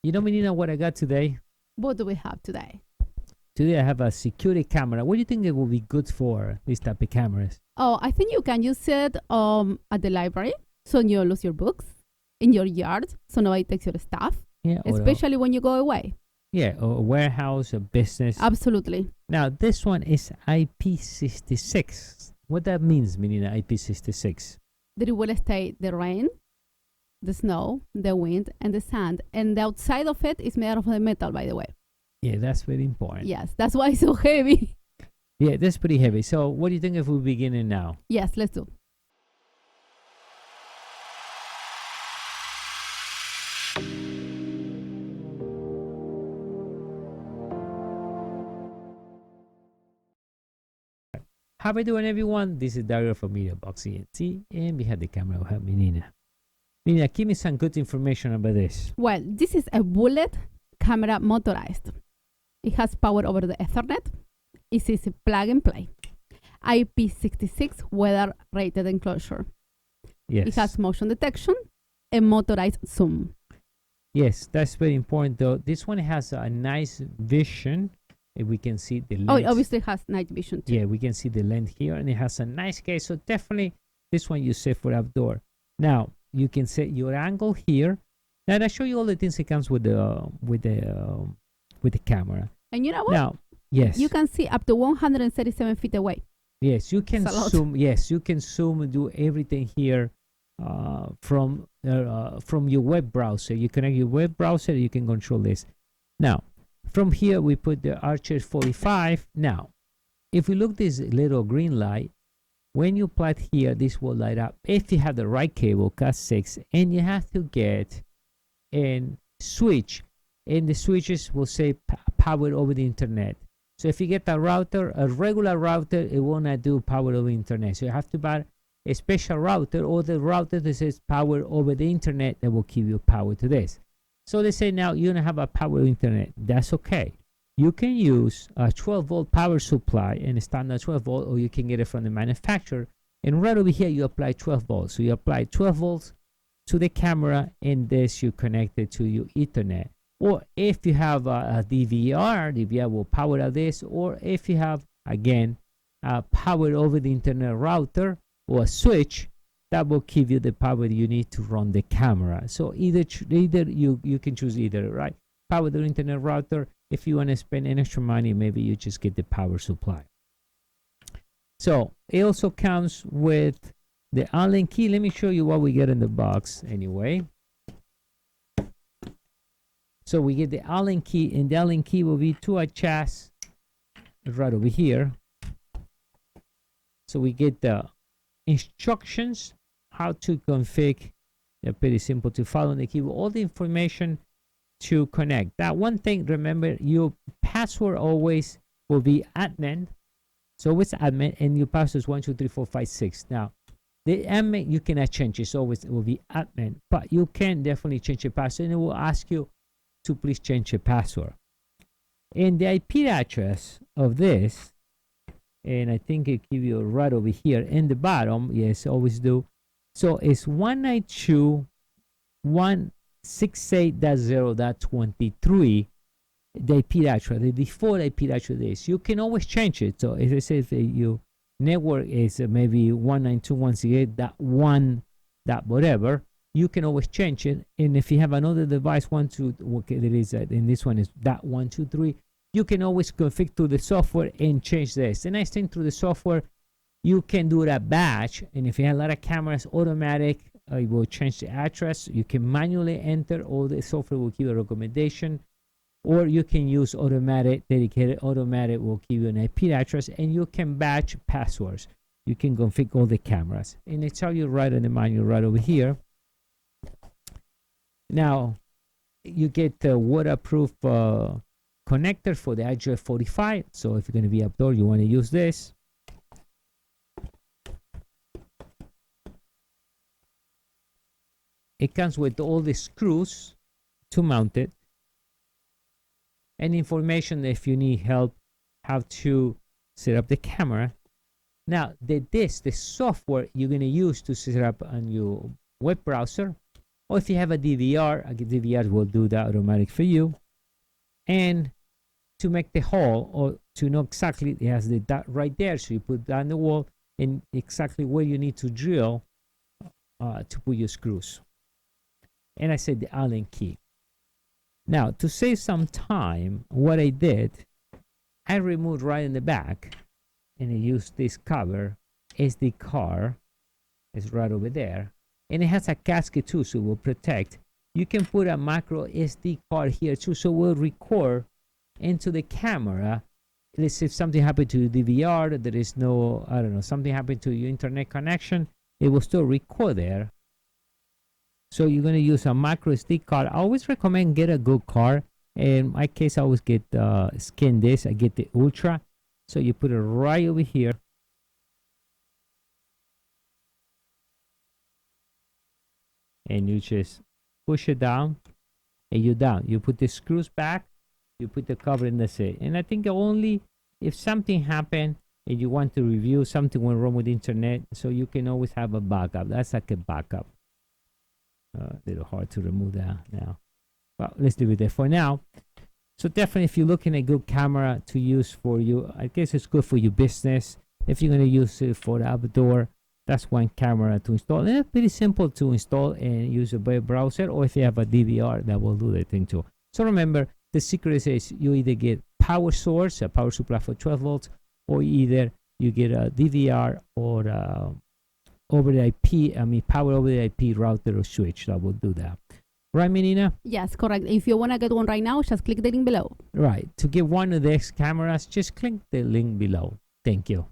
You know, Menina, what I got today? What do we have today? Today I have a security camera. What do you think it will be good for, these type of cameras? Oh, I think you can use it at the library, so you don't lose your books, in your yard, so nobody takes your stuff, Yeah, especially when you go away. Yeah, or a warehouse, a business. Absolutely. Now, this one is IP66. What that means, Menina, IP66? That it will stay the rain, the snow, the wind, and the sand. And the outside of it is made out of the metal, by the way. Yeah, that's very important. Yes, that's why it's so heavy. Yeah, that's pretty heavy. So what do you think if we begin it now? Yes, let's do. How are you doing, everyone? This is Dario from MEDIABOXENT, and behind the camera we have Menina. Menina, give me some good information about this. Well, this is a bullet camera motorized. It has power over the Ethernet. It's easy plug and play. IP66 weather rated enclosure. Yes. It has motion detection and motorized zoom. Yes, that's very important though. This one has a nice vision. If we can see the lens. Oh, it obviously has night vision too. Yeah, we can see the lens here, and it has a nice case. So definitely this one you set for outdoor. Now you can set your angle here. Now I show you all the things that comes with the camera. And you know what? Now, yes, you can see up to 137 feet away. Yes, you can zoom. Yes, you can zoom and do everything here from your web browser. You connect your web browser. You can control this. Now, from here we put the Archer 45. Now, if we look this little green light, when you apply it here, this will light up. If you have the right cable, Cat6, and you have to get a switch, and the switches will say powered over the internet. So if you get a router, a regular router, it will not do power over internet. So you have to buy a special router, or the router that says power over the internet that will give you power to this. So they say now you don't have a power over internet. That's okay. You can use a 12-volt power supply and a standard 12-volt, or you can get it from the manufacturer. And right over here, you apply 12 volts. So you apply 12 volts to the camera, and this you connect it to your Ethernet. Or if you have a DVR will power out this. Or if you have, again, a power over the internet router or a switch, that will give you the power you need to run the camera. So either you can choose either, right? Power the internet router. If you want to spend an extra money, maybe you just get the power supply. So it also comes with the Allen key. Let me show you what we get in the box anyway. So we get the Allen key, and the Allen key will be to a chassis right over here. So we get the instructions, how to configure. They're pretty simple to follow, and they give you all the information to connect. That one thing, remember, your password always will be admin. So it's admin, and your password is 1, 2, 3, 4, 5, 6. Now, the admin you cannot change. It always will be admin, but you can definitely change your password, and it will ask you to please change your password. And the IP address of this, and I think it give you right over here in the bottom. Yes, always do. So it's 192.168.0.23. The IP address, the default IP address is. You can always change it. So as I said, your network is maybe 192.168.1. whatever, you can always change it. And if you have another device, and this one is .123, you can always configure to the software and change this. The nice thing through the software, you can do that batch. And if you have a lot of cameras, automatic, it will change the address. You can manually enter, or the software will give you a recommendation. Or you can use automatic, dedicated automatic will give you an IP address, and you can batch passwords. You can configure all the cameras. And it's how you write in the manual right over here. Now, you get the waterproof connector for the Archer 45. So if you're going to be outdoor, you want to use this. It comes with all the screws to mount it, and information if you need help how to set up the camera. Now, the software you're going to use to set up on your web browser, Or if you have a DVR, a DVR will do that automatic for you. And to make the hole, or to know exactly, it has the dot right there, so you put that on the wall and exactly where you need to drill to put your screws. And I said the Allen key. Now, to save some time, what I did, I removed right in the back, and I used this cover. SD card is right over there, and it has a gasket too, so it will protect. You can put a micro SD card here too, so it will record into the camera. Let's say if something happened to your DVR, there is no, I don't know, something happened to your internet connection, it will still record there. So you're going to use a micro SD card. I always recommend get a good card. In my case, I always get skin this. I get the Ultra. So you put it right over here. And you just push it down, and you're down. You put the screws back, you put the cover, and that's it. And I think only if something happened and you want to review, something went wrong with the internet, so you can always have a backup. That's like a backup. A little hard to remove that now. Well, let's leave it there for now. So definitely, if you're looking at a good camera to use for you, I guess it's good for your business. If you're going to use it for the outdoor, that's one camera to install. And it's pretty simple to install and use a web browser, or if you have a DVR, that will do the thing too. So remember, the secret is you either get power source, a power supply for 12 volts, or either you get a DVR or over the IP, power over the IP router or switch that will do that. Right, Menina? Yes, correct. If you want to get one right now, just click the link below. Right. To get one of these cameras, just click the link below. Thank you.